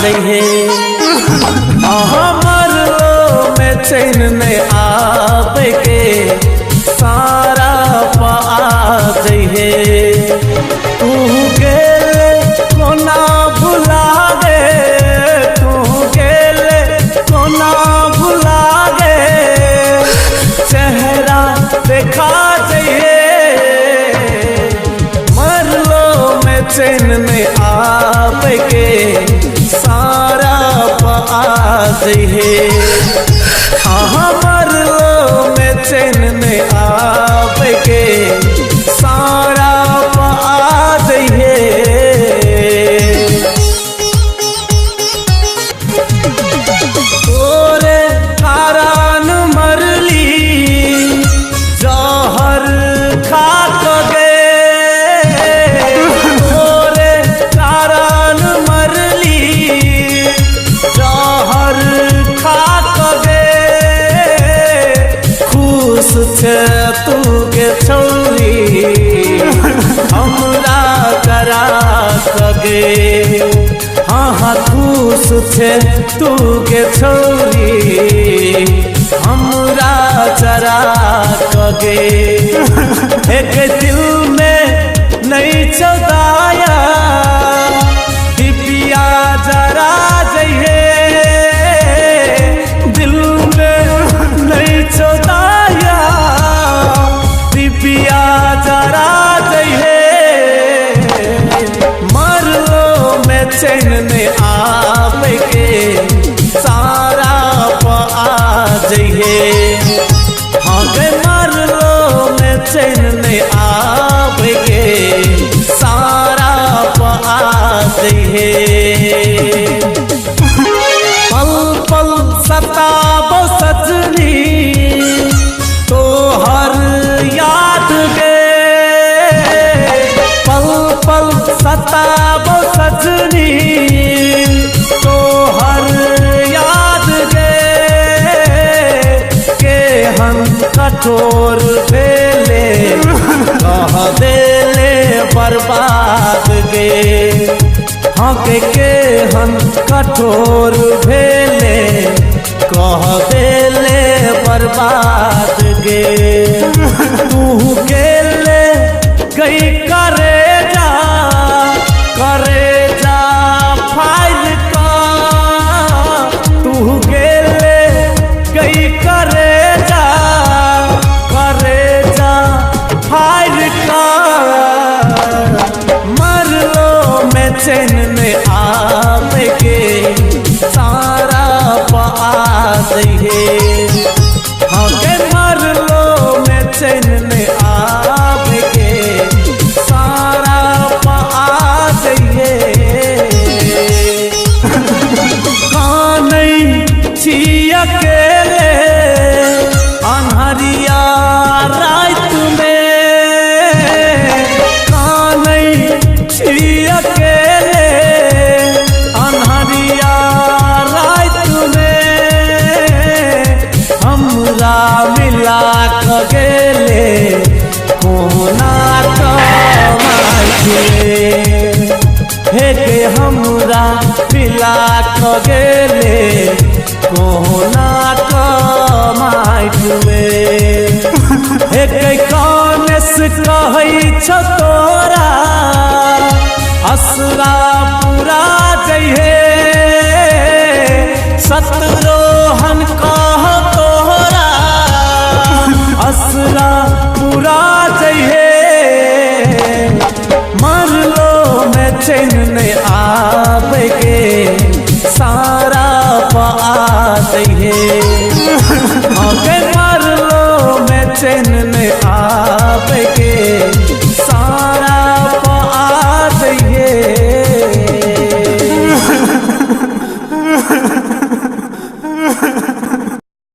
जइहे मरलो में चैन नहीं आवे के सारा पा जइहे तू गेले कोना भुला गे तू गेले कोना भुला गे चेहरा देखा जइहे मरलो में चैन नहीं आवे के सारा पा जइहे मरलो में चैन नहीं आवे के सारा पा जइहे तोरे कारण मरली जहर खा गे तोरे कारण मरली जहर खा गे खुश छे तू के छौरी हमरा करा गे हाँ खुश छे तू के छौरी हमरा चरा गे एक दिल में नहीं चौदाया दिपिया जरा जइहे दिल में नहीं चौदाया दिपिया जरा जइहे मरलो में चैन नहीं आवे के सारा पा जइहे हाँ गे मरलो में चैन नहीं आवे के सारा पा जइहे पल पल सताबो सजनी तो हर याद गे पल पल सताबो सजनी तो हर याद गे के हम कठोर भेले कह देले बर्बाद गे हाँ के हम कठोर भेले कह देले बर्बाद गे तू गेले गई करे जा फाइल का तू गेले गई करे जा फाइल का मरलो में चैन नहीं आवे के सारा पा जइहे हाँ के मरलो में चैन नहीं आवे के सारा पा जइहे कानई छी अकेले अन्हरिया रात में कानई छी अकेले अन्हरिया रात में हमरा मिला क गेले कोना हे गे हमरा मिला क गेले कोना माइट में हे गे काने से कहै छ तोरा असरा पूरा जइहे सतरोहन कह तोरा असरा पूरा जइहे मरलो में चैन नहीं आवे के सारा पा जइहे मरलो में चैन नहीं आ